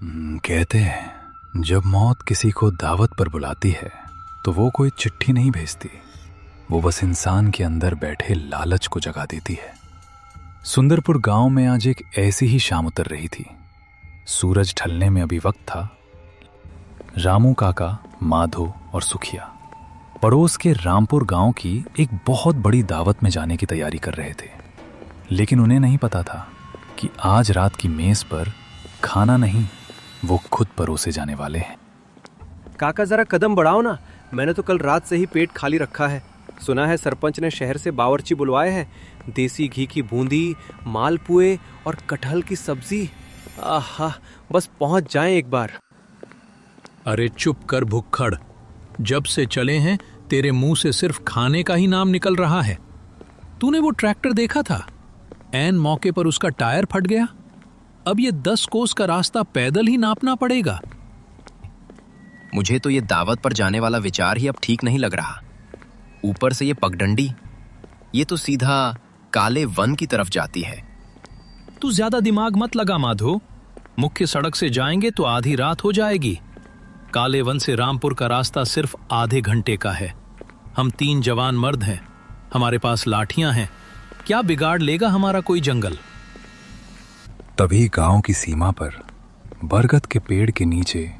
कहते हैं जब मौत किसी को दावत पर बुलाती है तो वो कोई चिट्ठी नहीं भेजती, वो बस इंसान के अंदर बैठे लालच को जगा देती है। सुंदरपुर गांव में आज एक ऐसी ही शाम उतर रही थी। सूरज ढलने में अभी वक्त था। रामू काका, माधो और सुखिया पड़ोस के रामपुर गांव की एक बहुत बड़ी दावत में जाने की तैयारी कर रहे थे, लेकिन उन्हें नहीं पता था कि आज रात की मेज पर खाना नहीं, वो खुद परोसे जाने वाले हैं। काका जरा कदम बढ़ाओ ना, मैंने तो कल रात से ही पेट खाली रखा है। सुना है सरपंच ने शहर से बावर्ची बुलवाए हैं। देसी घी की बूंदी, मालपुए और कटहल की सब्जी। आहा, बस पहुंच जाएं एक बार। अरे चुप कर भुक्खड़, जब से चले हैं तेरे मुंह से सिर्फ खाने का ही नाम निकल रहा है। तूने वो ट्रैक्टर देखा था? ऐन मौके पर उसका टायर फट गया। अब ये 10 कोस का रास्ता पैदल ही नापना पड़ेगा। मुझे तो ये दावत पर जाने वाला विचार ही अब ठीक नहीं लग रहा। ऊपर से ये पगडंडी, ये तो सीधा काले वन की तरफ जाती है। तू ज्यादा दिमाग मत लगा माधो, मुख्य सड़क से जाएंगे तो आधी रात हो जाएगी। काले वन से रामपुर का रास्ता सिर्फ आधे घंटे का है। हम 3 जवान मर्द हैं, हमारे पास लाठियां हैं, क्या बिगाड़ लेगा हमारा कोई जंगल। तभी गांव की सीमा पर बरगद के पेड़ के नीचे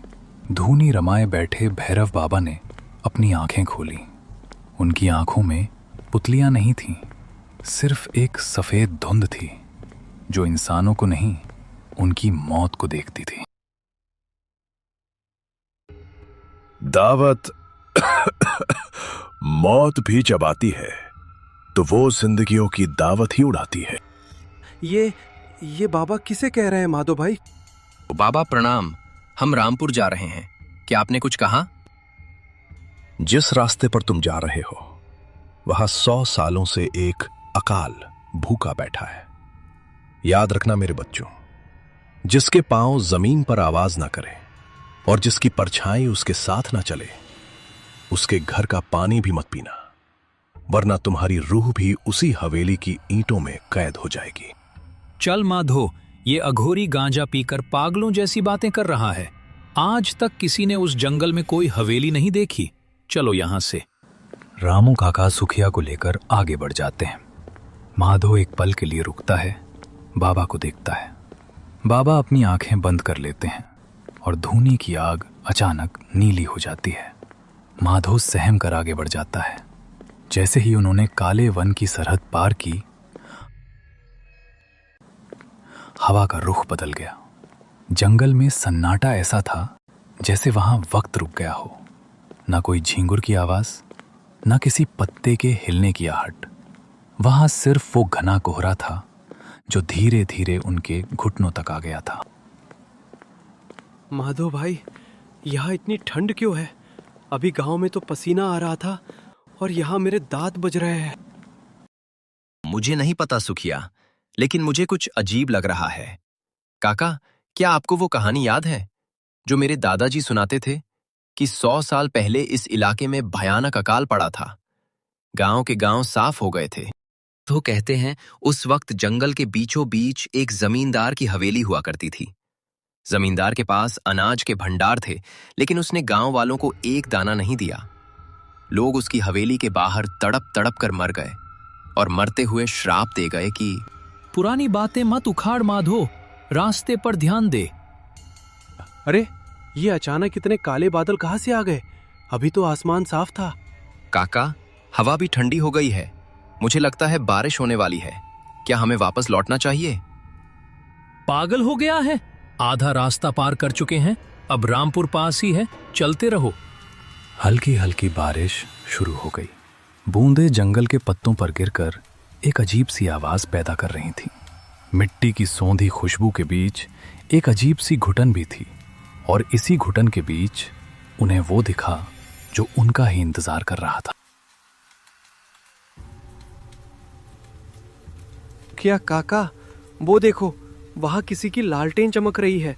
धूनी रमाए बैठे भैरव बाबा ने अपनी आंखें खोली। उनकी आंखों में पुतलियां नहीं थीं, सिर्फ एक सफेद धुंध थी जो इंसानों को नहीं, उनकी मौत को देखती थी। दावत मौत भी जब आती है तो वो जिंदगियों की दावत ही उड़ाती है। ये बाबा किसे कह रहे हैं माधो भाई? बाबा प्रणाम, हम रामपुर जा रहे हैं। क्या आपने कुछ कहा? जिस रास्ते पर तुम जा रहे हो वहां 100 सालों से एक अकाल भूखा बैठा है। याद रखना मेरे बच्चों, जिसके पांव जमीन पर आवाज ना करे और जिसकी परछाई उसके साथ ना चले, उसके घर का पानी भी मत पीना, वरना तुम्हारी रूह भी उसी हवेली की ईंटों में कैद हो जाएगी। चल माधो, ये अघोरी गांजा पीकर पागलों जैसी बातें कर रहा है। आज तक किसी ने उस जंगल में कोई हवेली नहीं देखी। चलो यहां से। रामू काका सुखिया को लेकर आगे बढ़ जाते हैं। माधो एक पल के लिए रुकता है, बाबा को देखता है। बाबा अपनी आंखें बंद कर लेते हैं और धूनी की आग अचानक नीली हो जाती है। माधो सहम कर आगे बढ़ जाता है। जैसे ही उन्होंने काले वन की सरहद पार की, हवा का रुख बदल गया। जंगल में सन्नाटा ऐसा था जैसे वहां वक्त रुक गया हो। ना कोई झींगुर की आवाज, ना किसी पत्ते के हिलने की आहट। वहां सिर्फ वो घना कोहरा था जो धीरे धीरे उनके घुटनों तक आ गया था। माधो भाई, यहाँ इतनी ठंड क्यों है? अभी गांव में तो पसीना आ रहा था और यहाँ मेरे दांत बज रहे हैं। मुझे नहीं पता सुखिया, लेकिन मुझे कुछ अजीब लग रहा है। काका, क्या आपको वो कहानी याद है जो मेरे दादाजी सुनाते थे कि 100 साल पहले इस इलाके में भयानक अकाल पड़ा था? गांव के गांव साफ हो गए थे। तो कहते हैं उस वक्त जंगल के बीचों बीच एक जमींदार की हवेली हुआ करती थी। जमींदार के पास अनाज के भंडार थे, लेकिन उसने गांव वालों को एक दाना नहीं दिया। लोग उसकी हवेली के बाहर तड़प तड़प कर मर गए और मरते हुए श्राप दे गए कि पुरानी बातें मत उखाड़ माधो, रास्ते पर ध्यान दे। अरे, ये अचानक इतने काले बादल कहां से आ गए? अभी तो आसमान साफ था। काका, हवा भी ठंडी हो गई है। मुझे लगता है बारिश होने वाली है। क्या हमें वापस लौटना चाहिए? पागल हो गया है? आधा रास्ता पार कर चुके हैं, अब रामपुर पास ही है, चलते रहो। हल्की हल्की बारिश शुरू हो गई। बूंदें जंगल के पत्तों पर गिरकर एक अजीब सी आवाज पैदा कर रही थी। मिट्टी की सौंधी खुशबू के बीच एक अजीब सी घुटन भी थी, और इसी घुटन के बीच उन्हें वो दिखा जो उनका ही इंतजार कर रहा था। क्या काका, वो देखो, वहां किसी की लालटेन चमक रही है।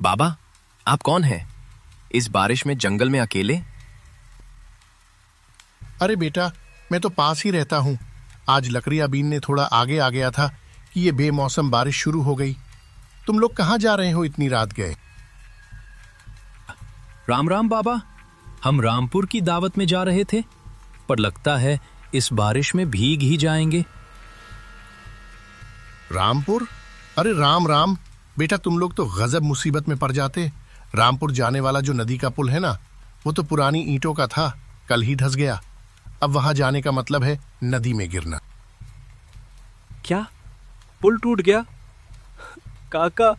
बाबा, आप कौन हैं? इस बारिश में जंगल में अकेले? अरे बेटा, मैं तो पास ही रहता हूँ। आज लकड़ियां बीनने थोड़ा आगे आ गया था कि ये बेमौसम बारिश शुरू हो गई। तुम लोग कहाँ जा रहे हो, इतनी रात गए? राम राम बाबा, हम रामपुर की दावत में जा रहे थे, पर लगता है इस बारिश में भीग ही जाएंगे। रामपुर? अरे राम राम बेटा, तुम लोग तो गजब मुसीबत में पड़ जाते। रामपुर जाने वाला जो नदी का पुल है ना, वो तो पुरानी ईंटों का था, कल ही धंस गया। अब वहां जाने का मतलब है नदी में गिरना। क्या पुल टूट गया? काका,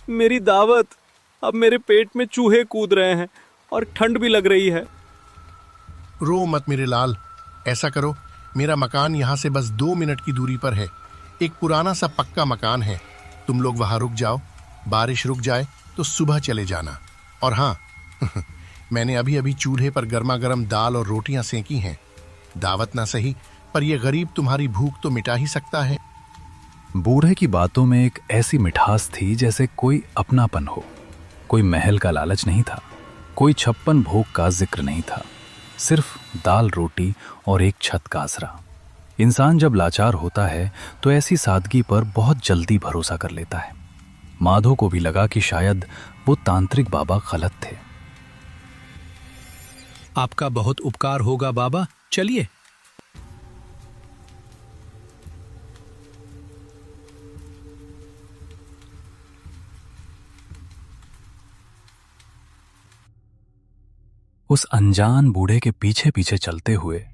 मेरी दावत। अब मेरे पेट में चूहे कूद रहे हैं और ठंड भी लग रही है। रो मत मेरे लाल, ऐसा करो, मेरा मकान यहाँ से बस 2 मिनट की दूरी पर है। एक पुराना सा पक्का मकान है, तुम लोग वहां रुक जाओ। बारिश रुक जाए तो सुबह चले जाना। और हाँ मैंने अभी अभी चूल्हे पर गर्मा गर्म दाल और रोटियां सेंकी हैं। दावत ना सही, पर यह गरीब तुम्हारी भूख तो मिटा ही सकता है। बूढ़े की बातों में एक ऐसी मिठास थी जैसे कोई अपनापन हो। कोई महल का लालच नहीं था, कोई 56 भोग का जिक्र नहीं था, सिर्फ दाल रोटी और एक छत का आसरा। इंसान जब लाचार होता है तो ऐसी सादगी पर बहुत जल्दी भरोसा कर लेता है। माधो को भी लगा कि शायद वो तांत्रिक बाबा गलत थे। आपका बहुत उपकार होगा बाबा, चलिए। उस अनजान बूढ़े के पीछे पीछे चलते हुए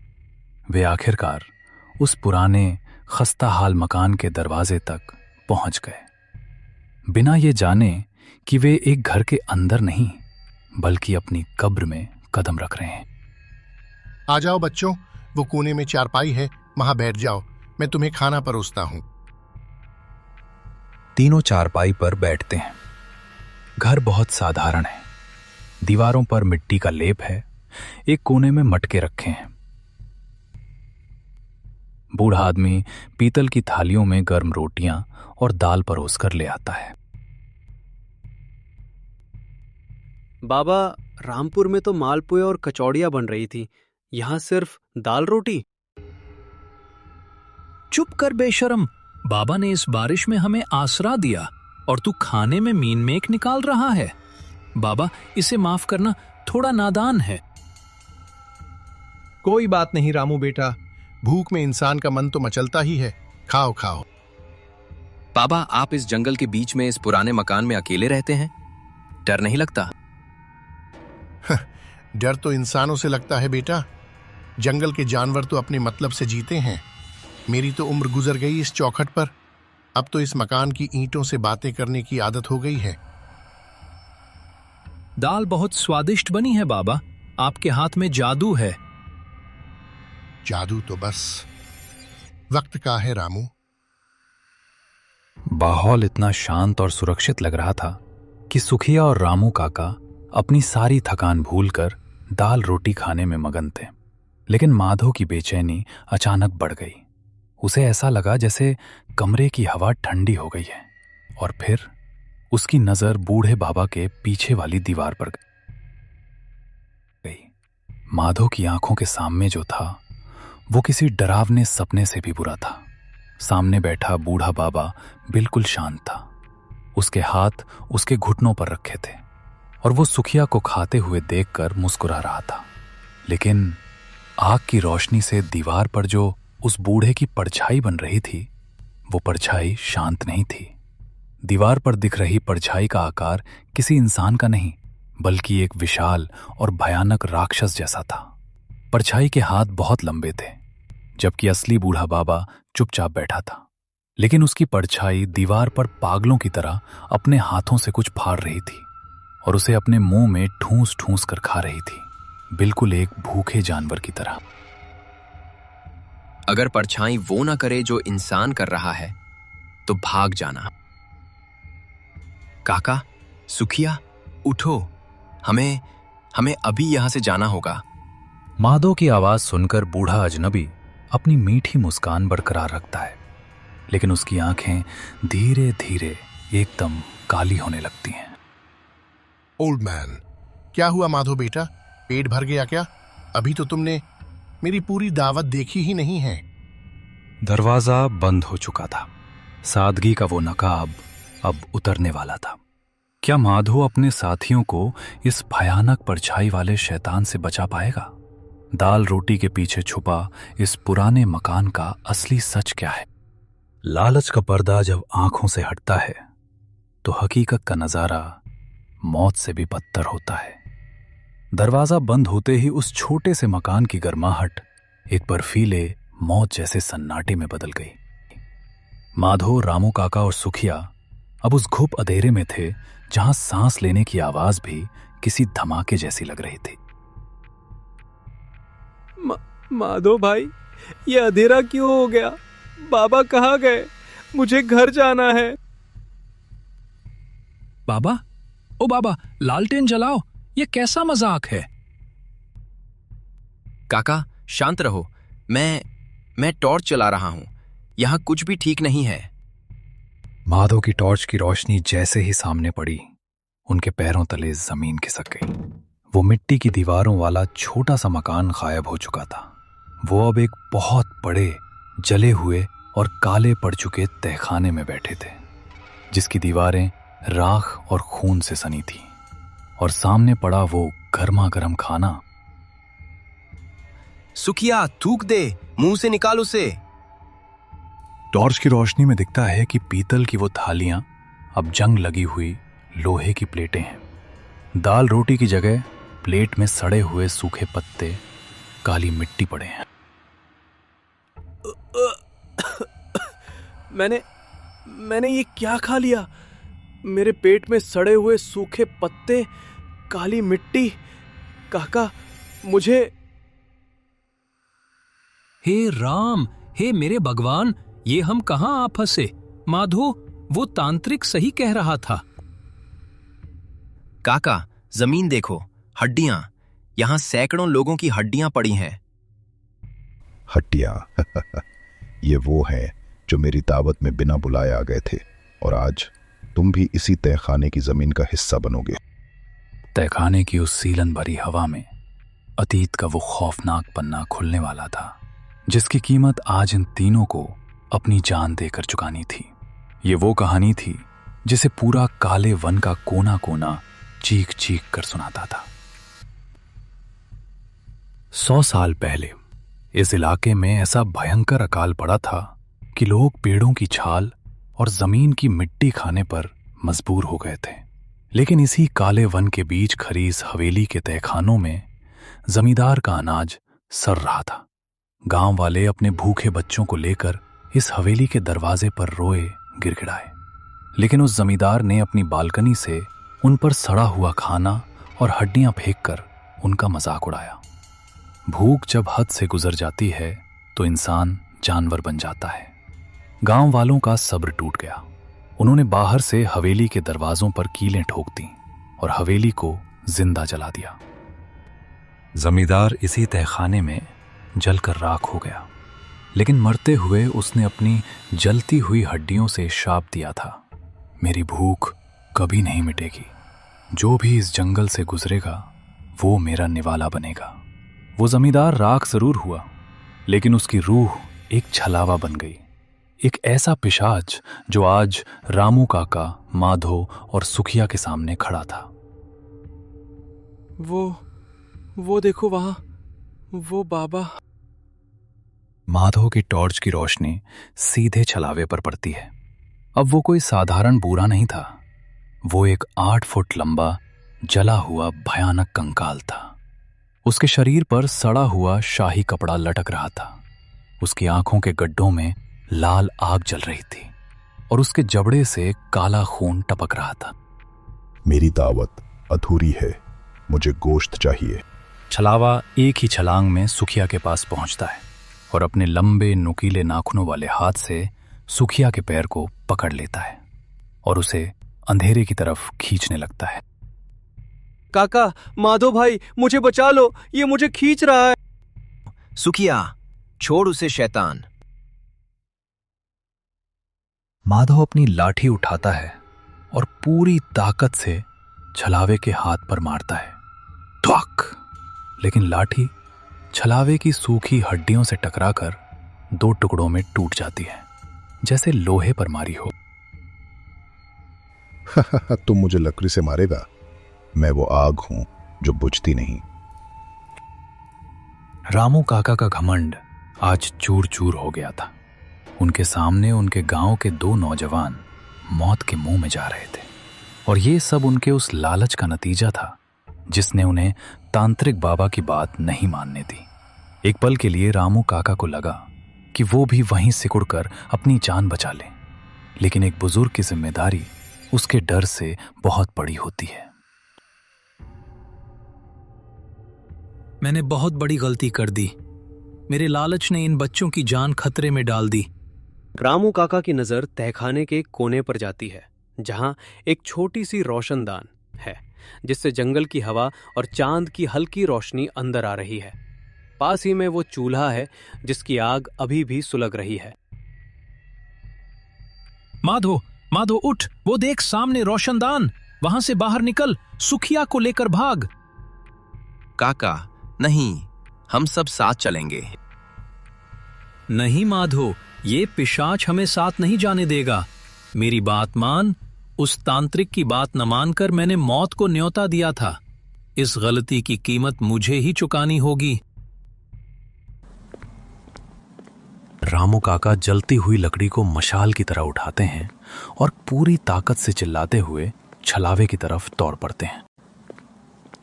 वे आखिरकार उस पुराने खस्ता हाल मकान के दरवाजे तक पहुंच गए, बिना ये जाने कि वे एक घर के अंदर नहीं बल्कि अपनी कब्र में कदम रख रहे हैं। आ जाओ बच्चों, वो कोने में चारपाई है, वहां बैठ जाओ, मैं तुम्हें खाना परोसता हूं। तीनों चारपाई पर बैठते हैं। घर बहुत साधारण है। दीवारों पर मिट्टी का लेप है, एक कोने में मटके रखे हैं। बूढ़ा आदमी पीतल की थालियों में गर्म रोटियां और दाल परोसकर ले आता है। बाबा, रामपुर में तो मालपुए और कचौड़ियां बन रही थी, यहां सिर्फ दाल रोटी। चुप कर बेशरम, बाबा ने इस बारिश में हमें आसरा दिया और तू खाने में मीन मेक निकाल रहा है। बाबा, इसे माफ करना, थोड़ा नादान है। कोई बात नहीं रामू बेटा, भूख में इंसान का मन तो मचलता ही है, खाओ खाओ। बाबा, आप इस जंगल के बीच में इस पुराने मकान में अकेले रहते हैं, डर नहीं लगता? डर तो इंसानों से लगता है बेटा, जंगल के जानवर तो अपने मतलब से जीते हैं। मेरी तो उम्र गुजर गई इस चौखट पर, अब तो इस मकान की ईंटों से बातें करने की आदत हो गई है। दाल बहुत स्वादिष्ट बनी है बाबा, आपके हाथ में जादू है। जादू तो बस वक्त का है रामू। माहौल इतना शांत और सुरक्षित लग रहा था कि सुखिया और रामू काका अपनी सारी थकान भूलकर दाल रोटी खाने में मगन थे। लेकिन माधो की बेचैनी अचानक बढ़ गई। उसे ऐसा लगा जैसे कमरे की हवा ठंडी हो गई है। और फिर उसकी नजर बूढ़े बाबा के पीछे वाली दीवार पर गई। माधो की आंखों के सामने जो था वो किसी डरावने सपने से भी बुरा था। सामने बैठा बूढ़ा बाबा बिल्कुल शांत था। उसके हाथ उसके घुटनों पर रखे थे और वो सुखिया को खाते हुए देखकर मुस्कुरा रहा था। लेकिन आग की रोशनी से दीवार पर जो उस बूढ़े की परछाई बन रही थी, वो परछाई शांत नहीं थी। दीवार पर दिख रही परछाई का आकार किसी इंसान का नहीं बल्कि एक विशाल और भयानक राक्षस जैसा था। परछाई के हाथ बहुत लंबे थे, जबकि असली बूढ़ा बाबा चुपचाप बैठा था। लेकिन उसकी परछाई दीवार पर पागलों की तरह अपने हाथों से कुछ फाड़ रही थी और उसे अपने मुंह में ठूंस ठूंस कर खा रही थी, बिल्कुल एक भूखे जानवर की तरह। अगर परछाई वो ना करे जो इंसान कर रहा है तो भाग जाना। काका, सुखिया, उठो, हमें अभी यहां से जाना होगा। माधो की आवाज सुनकर बूढ़ा अजनबी अपनी मीठी मुस्कान बरकरार रखता है, लेकिन उसकी आंखें धीरे धीरे एकदम काली होने लगती हैं। ओल्ड मैन, क्या हुआ माधो बेटा, पेट भर गया क्या? अभी तो तुमने मेरी पूरी दावत देखी ही नहीं है। दरवाजा बंद हो चुका था। सादगी का वो नकाब अब उतरने वाला था। क्या माधो अपने साथियों को इस भयानक परछाई वाले शैतान से बचा पाएगा? दाल रोटी के पीछे छुपा इस पुराने मकान का असली सच क्या है? लालच का पर्दा जब आंखों से हटता है तो हकीकत का नजारा मौत से भी बदतर होता है। दरवाजा बंद होते ही उस छोटे से मकान की गर्माहट एक बर्फीले मौत जैसे सन्नाटे में बदल गई। माधो, रामू काका और सुखिया अब उस घुप अंधेरे में थे जहां सांस लेने की आवाज भी किसी धमाके जैसी लग रही थी। माधो भाई, ये अंधेरा क्यों हो गया? बाबा कहाँ गए? मुझे घर जाना है। बाबा, ओ बाबा, लालटेन जलाओ, ये कैसा मजाक है? काका शांत रहो, मैं टॉर्च चला रहा हूं, यहां कुछ भी ठीक नहीं है। माधो की टॉर्च की रोशनी जैसे ही सामने पड़ी, उनके पैरों तले जमीन खिसक गई। वो मिट्टी की दीवारों वाला छोटा सा मकान गायब हो चुका था। वो अब एक बहुत बड़े जले हुए और काले पड़ चुके तहखाने में बैठे थे, जिसकी दीवारें राख और खून से सनी थीं, और सामने पड़ा वो गर्मा गर्म खाना। सुखिया, थूक दे, मुंह से निकाल उसे। टॉर्च की रोशनी में दिखता है कि पीतल की वो थालियां अब जंग लगी हुई लोहे की प्लेटें हैं। दाल रोटी की जगह प्लेट में सड़े हुए सूखे पत्ते, काली मिट्टी पड़े हैं। मैंने ये क्या खा लिया? मेरे पेट में सड़े हुए सूखे पत्ते, काली मिट्टी। काका, मुझे... हे राम, हे मेरे भगवान, ये हम कहां आ फंसे? माधो, वो तांत्रिक सही कह रहा था। काका, जमीन देखो, हड्डियां, यहां सैकड़ों लोगों की हड्डियां पड़ी हैं। हड्डियां? ये वो हैं जो मेरी दावत में बिना बुलाए आ गए थे, और आज तुम भी इसी तहखाने की जमीन का हिस्सा बनोगे। तहखाने की उस सीलन भरी हवा में अतीत का वो खौफनाक पन्ना खुलने वाला था, जिसकी कीमत आज इन तीनों को अपनी जान देकर चुकानी थी। ये वो कहानी थी जिसे पूरा काले वन का कोना कोना चीख चीख कर सुनाता था। 100 साल पहले इस इलाके में ऐसा भयंकर अकाल पड़ा था कि लोग पेड़ों की छाल और जमीन की मिट्टी खाने पर मजबूर हो गए थे। लेकिन इसी काले वन के बीच खड़ी इस हवेली के तहखानों में जमींदार का अनाज सर रहा था। गांव वाले अपने भूखे बच्चों को लेकर इस हवेली के दरवाजे पर रोए गिड़गिड़ाए, लेकिन उस जमींदार ने अपनी बालकनी से उन पर सड़ा हुआ खाना और हड्डियां फेंककर उनका मजाक उड़ाया। भूख जब हद से गुजर जाती है तो इंसान जानवर बन जाता है। गांव वालों का सब्र टूट गया। उन्होंने बाहर से हवेली के दरवाजों पर कीलें ठोक दी और हवेली को जिंदा जला दिया। जमींदार इसी तहखाने में जलकर राख हो गया, लेकिन मरते हुए उसने अपनी जलती हुई हड्डियों से शाप दिया था, मेरी भूख कभी नहीं मिटेगी। जो भी इस जंगल से गुजरेगा वो मेरा निवाला बनेगा। वो जमींदार राख जरूर हुआ, लेकिन उसकी रूह एक छलावा बन गई, एक ऐसा पिशाच जो आज रामू काका, माधो और सुखिया के सामने खड़ा था। वो देखो वहां, वो बाबा। माधो की टॉर्च की रोशनी सीधे छलावे पर पड़ती है। अब वो कोई साधारण बूरा नहीं था, वो एक 8 फुट लंबा जला हुआ भयानक कंकाल था। उसके शरीर पर सड़ा हुआ शाही कपड़ा लटक रहा था, उसकी आंखों के गड्ढों में लाल आग जल रही थी और उसके जबड़े से काला खून टपक रहा था। मेरी दावत अधूरी है, मुझे गोश्त चाहिए। छलावा एक ही छलांग में सुखिया के पास पहुंचता है और अपने लंबे नुकीले नाखूनों वाले हाथ से सुखिया के पैर को पकड़ लेता है और उसे अंधेरे की तरफ खींचने लगता है। काका, माधो भाई, मुझे बचा लो, ये मुझे खींच रहा है। सुखिया, छोड़ उसे शैतान। माधव अपनी लाठी उठाता है और पूरी ताकत से छलावे के हाथ पर मारता है। ठुक! लेकिन लाठी छलावे की सूखी हड्डियों से टकराकर दो टुकड़ों में टूट जाती है, जैसे लोहे पर मारी हो। तुम मुझे लकड़ी से मारेगा? मैं वो आग हूं जो बुझती नहीं। रामू काका का घमंड आज चूर चूर हो गया था। उनके सामने उनके गांव के दो नौजवान मौत के मुंह में जा रहे थे, और ये सब उनके उस लालच का नतीजा था जिसने उन्हें तांत्रिक बाबा की बात नहीं मानने दी। एक पल के लिए रामू काका को लगा कि वो भी वहीं सिकुड़कर अपनी जान बचा ले, लेकिन एक बुजुर्ग की जिम्मेदारी उसके डर से बहुत बड़ी होती है। मैंने बहुत बड़ी गलती कर दी। मेरे लालच ने इन बच्चों की जान खतरे में डाल दी। रामू काका की नजर तहखाने के कोने पर जाती है, जहां एक छोटी सी रोशनदान है जिससे जंगल की हवा और चांद की हल्की रोशनी अंदर आ रही है। पास ही में वो चूल्हा है जिसकी आग अभी भी सुलग रही है। माधो, माधो उठ, वो देख सामने रोशनदान, वहां से बाहर निकल, सुखिया को लेकर भाग। काका, नहीं, हम सब साथ चलेंगे। नहीं माधो, ये पिशाच हमें साथ नहीं जाने देगा। मेरी बात मान। उस तांत्रिक की बात न मानकर मैंने मौत को न्योता दिया था। इस गलती की कीमत मुझे ही चुकानी होगी। रामू काका जलती हुई लकड़ी को मशाल की तरह उठाते हैं और पूरी ताकत से चिल्लाते हुए छलावे की तरफ दौड़ पड़ते हैं।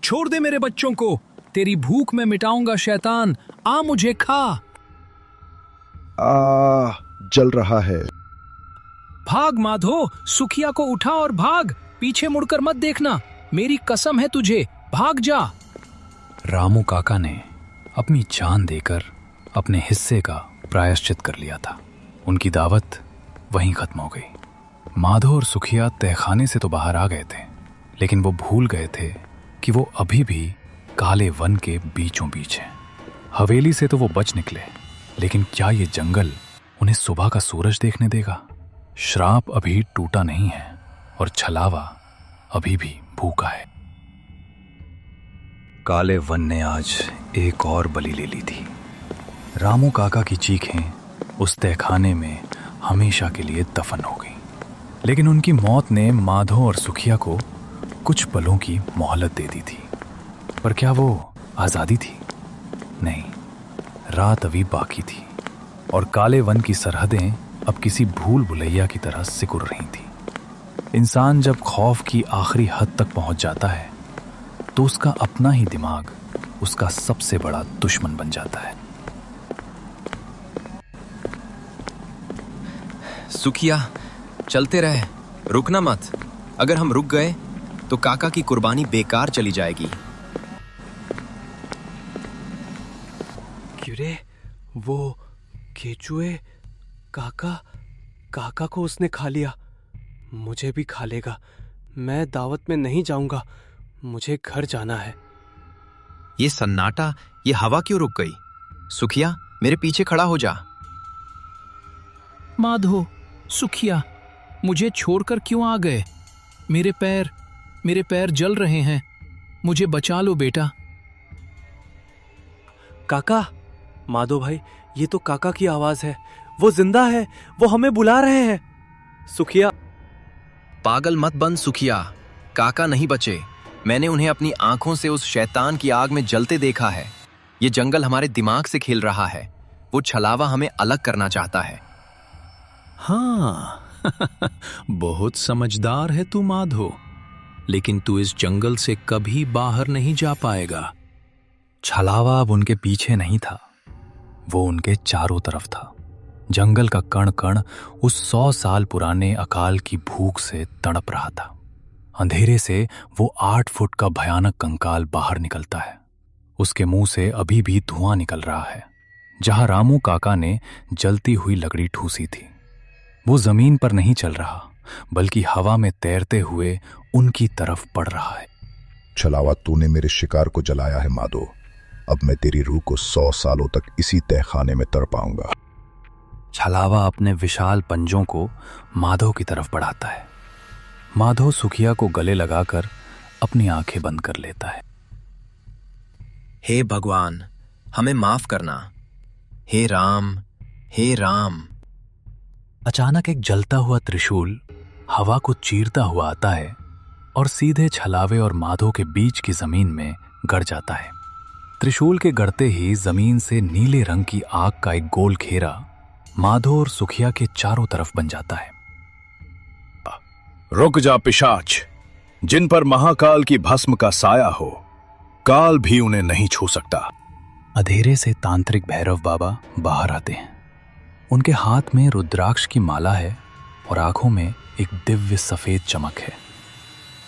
छोड़ दे मेरे बच्चों को, तेरी भूख में मिटाऊंगा शैतान, आ मुझे खा। जल रहा है। भाग माधो, सुखिया को उठा और भाग, पीछे मुड़कर मत देखना, मेरी कसम है तुझे, भाग जा। रामू काका ने अपनी जान देकर अपने हिस्से का प्रायश्चित कर लिया था। उनकी दावत वहीं खत्म हो गई। माधो और सुखिया तहखाने से तो बाहर आ गए थे, लेकिन वो भूल गए थे कि वो अभी भी काले वन के बीचों बीच हैं। हवेली से तो वो बच निकले, लेकिन क्या ये जंगल उन्हें सुबह का सूरज देखने देगा? श्राप अभी टूटा नहीं है और छलावा अभी भी भूखा है। काले वन ने आज एक और बलि ले ली थी। रामू काका की चीखें उस तहखाने में हमेशा के लिए दफन हो गई, लेकिन उनकी मौत ने माधो और सुखिया को कुछ पलों की मोहलत दे दी थी। पर क्या वो आज़ादी थी? नहीं, रात अभी बाकी थी और काले वन की सरहदें अब किसी भूल भुलैया की तरह सिकुड़ रही थी। इंसान जब खौफ की आखिरी हद तक पहुंच जाता है तो उसका अपना ही दिमाग उसका सबसे बड़ा दुश्मन बन जाता है। सुखिया, चलते रहे, रुकना मत। अगर हम रुक गए तो काका की कुर्बानी बेकार चली जाएगी। क्यों रे, वो केचुए काका को उसने खा लिया। मुझे भी खा लेगा। मैं दावत में नहीं जाऊंगा, मुझे घर जाना है। ये सन्नाटा, ये हवा क्यों रुक गई? सुखिया, मेरे पीछे खड़ा हो जा। माधो, सुखिया, मुझे छोड़कर क्यों आ गए? मेरे पैर जल रहे हैं, मुझे बचा लो बेटा। काका, माधो भाई, ये तो काका की आवाज है। वो जिंदा है, वो हमें बुला रहे हैं। सुखिया, पागल मत बन सुखिया, काका नहीं बचे। मैंने उन्हें अपनी आंखों से उस शैतान की आग में जलते देखा है। ये जंगल हमारे दिमाग से खेल रहा है। वो छलावा हमें अलग करना चाहता है। हाँ, बहुत समझदार है तू माधो, लेकिन तू इस जंगल से कभी बाहर नहीं जा पाएगा। छलावा अब उनके पीछे नहीं था, वो उनके चारों तरफ था। जंगल का कण कण उस 100 साल पुराने अकाल की भूख से तड़प रहा था। अंधेरे से वो 8 फुट का भयानक कंकाल बाहर निकलता है। उसके मुंह से अभी भी धुआं निकल रहा है। जहां रामू काका ने जलती हुई लकड़ी ठूसी थी, वो जमीन पर नहीं चल रहा, बल्कि हवा में तैरते हुए उनकी तरफ बढ़ रहा है। छलावा, तूने मेरे शिकार को जलाया है माधो। अब मैं तेरी रूह को 100 सालों तक इसी तहखाने में तड़पाऊंगा। छलावा अपने विशाल पंजों को माधो की तरफ बढ़ाता है। माधो सुखिया को गले लगाकर अपनी आंखें बंद कर लेता है। हे भगवान, हमें माफ करना। हे राम, हे राम। अचानक एक जलता हुआ त्रिशूल हवा को चीरता हुआ आता है और सीधे छलावे और माधो के बीच की जमीन में गड़ जाता है। त्रिशूल के गड़ते ही जमीन से नीले रंग की आग का एक गोल घेरा माधो और सुखिया के चारों तरफ बन जाता है। रुक जा पिशाच, जिन पर महाकाल की भस्म का साया हो, काल भी उन्हें नहीं छू सकता। अंधेरे से तांत्रिक भैरव बाबा बाहर आते हैं। उनके हाथ में रुद्राक्ष की माला है और आंखों में एक दिव्य सफेद चमक है।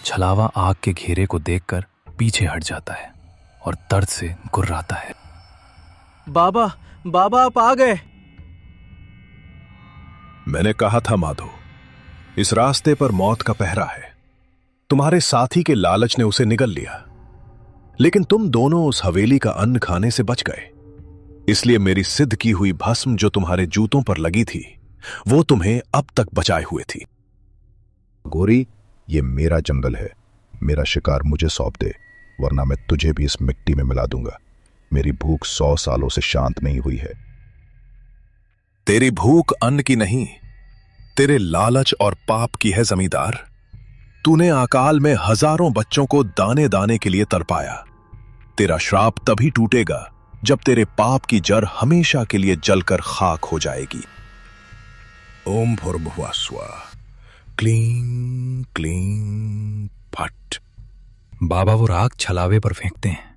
छलावा आग के घेरे को देखकर पीछे हट जाता है और दर्द से गुर्राता है। बाबा, बाबा आप आ गए। मैंने कहा था माधो, इस रास्ते पर मौत का पहरा है। तुम्हारे साथी के लालच ने उसे निगल लिया, लेकिन तुम दोनों उस हवेली का अन्न खाने से बच गए। इसलिए मेरी सिद्ध की हुई भस्म जो तुम्हारे जूतों पर लगी थी, वो तुम्हें अब तक बचाए हुए थी। गोरी, ये मेरा जंगल है, मेरा शिकार मुझे सौंप दे, वरना मैं तुझे भी इस मिट्टी में मिला दूंगा। मेरी भूख 100 सालों से शांत नहीं हुई है। तेरी भूख अन्न की नहीं, तेरे लालच और पाप की है जमींदार। तूने अकाल में हजारों बच्चों को दाने दाने के लिए तड़पाया। तेरा श्राप तभी टूटेगा जब तेरे पाप की जड़ हमेशा के लिए जलकर खाक हो जाएगी। ओम भूर्भुवः स्वः, क्लीं क्लीं फट। बाबा वो राख छलावे पर फेंकते हैं।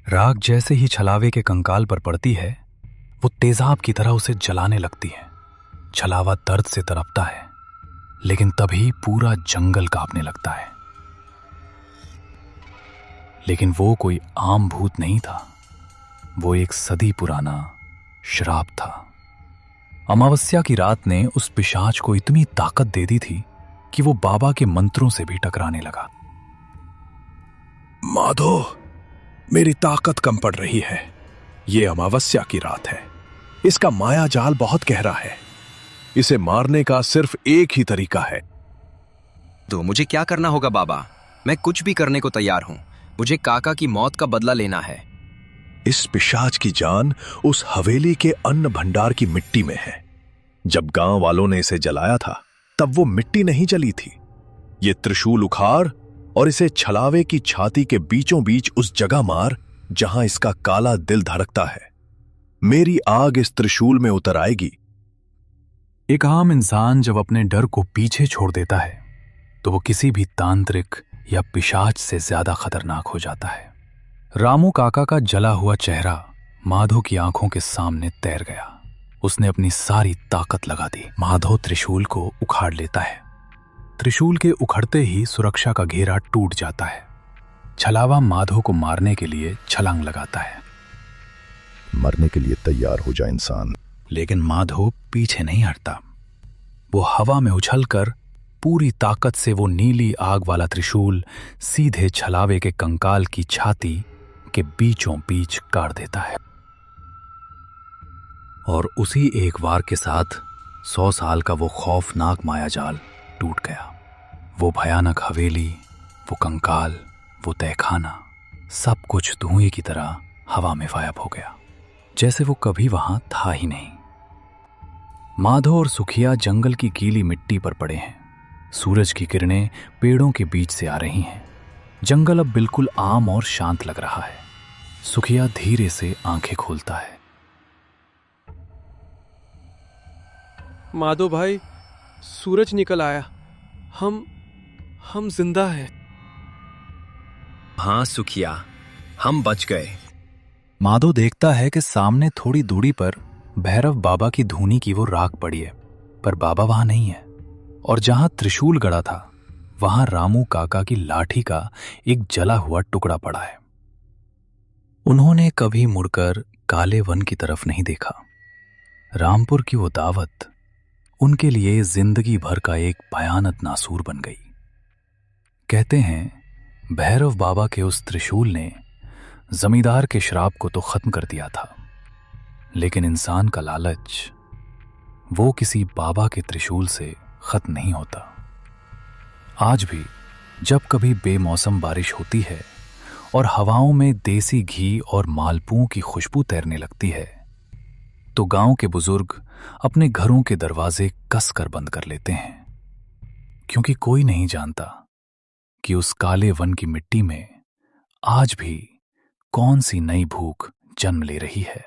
राख जैसे ही छलावे के कंकाल पर पड़ती है, वो तेजाब की तरह उसे जलाने लगती है। छलावा दर्द से तड़पता है, लेकिन तभी पूरा जंगल कांपने लगता है। लेकिन वो कोई आम भूत नहीं था, वो एक सदी पुराना श्राप था। अमावस्या की रात ने उस पिशाच को इतनी ताकत दे दी थी कि वो बाबा के मंत्रों से भी टकराने लगा। माधो, मेरी ताकत कम पड़ रही है। ये अमावस्या की रात है। इसका माया जाल बहुत गहरा है। इसे मारने का सिर्फ एक ही तरीका है। तो मुझे क्या करना होगा बाबा? मैं कुछ भी करने को तैयार हूं। मुझे काका की मौत का बदला लेना है। इस पिशाच की जान उस हवेली के अन्न भंडार की मिट्टी में है। जब गांव वालों ने इसे जलाया था, तब वो मिट्टी नहीं जली थी। ये त्रिशूल उखाड़ और इसे छलावे की छाती के बीचों बीच उस जगह मार जहां इसका काला दिल धड़कता है। मेरी आग इस त्रिशूल में उतर आएगी। एक आम इंसान जब अपने डर को पीछे छोड़ देता है, तो वो किसी भी तांत्रिक या पिशाच से ज्यादा खतरनाक हो जाता है। रामू काका का जला हुआ चेहरा माधो की आंखों के सामने तैर गया। उसने अपनी सारी ताकत लगा दी। माधो त्रिशूल को उखाड़ लेता है। त्रिशूल के उखड़ते ही सुरक्षा का घेरा टूट जाता है। छलावा माधो को मारने के लिए छलांग लगाता है। मरने के लिए तैयार हो जा इंसान। लेकिन माधो पीछे नहीं हटता। वो हवा में उछलकर पूरी ताकत से वो नीली आग वाला त्रिशूल सीधे छलावे के कंकाल की छाती के बीचों बीच काट देता है। और उसी एक वार के साथ 100 साल का वो खौफनाक मायाजाल टूट गया। वो भयानक हवेली, वो कंकाल, वो तहखाना, सब कुछ धुएं की तरह हवा में गायब हो गया, जैसे वो कभी वहां था ही नहीं। माधो और सुखिया जंगल की गीली मिट्टी पर पड़े हैं। सूरज की किरणें पेड़ों के बीच से आ रही हैं। जंगल अब बिल्कुल आम और शांत लग रहा है। सुखिया धीरे से आंखें खोलता है। माधो भाई, सूरज निकल आया। हम जिंदा हैं। हाँ सुखिया, हम बच गए। माधो देखता है कि सामने थोड़ी दूरी पर भैरव बाबा की धूनी की वो राख पड़ी है, पर बाबा वहां नहीं है। और जहां त्रिशूल गड़ा था, वहां रामू काका की लाठी का एक जला हुआ टुकड़ा पड़ा है। उन्होंने कभी मुड़कर काले वन की तरफ नहीं देखा। रामपुर की वो दावत उनके लिए जिंदगी भर का एक भयानक नासूर बन गई। कहते हैं भैरव बाबा के उस त्रिशूल ने जमींदार के श्राप को तो खत्म कर दिया था, लेकिन इंसान का लालच वो किसी बाबा के त्रिशूल से खत्म नहीं होता। आज भी जब कभी बेमौसम बारिश होती है और हवाओं में देसी घी और मालपुओं की खुशबू तैरने लगती है, तो गांव के बुजुर्ग अपने घरों के दरवाजे कसकर बंद कर लेते हैं, क्योंकि कोई नहीं जानता कि उस काले वन की मिट्टी में आज भी कौन सी नई भूख जन्म ले रही है।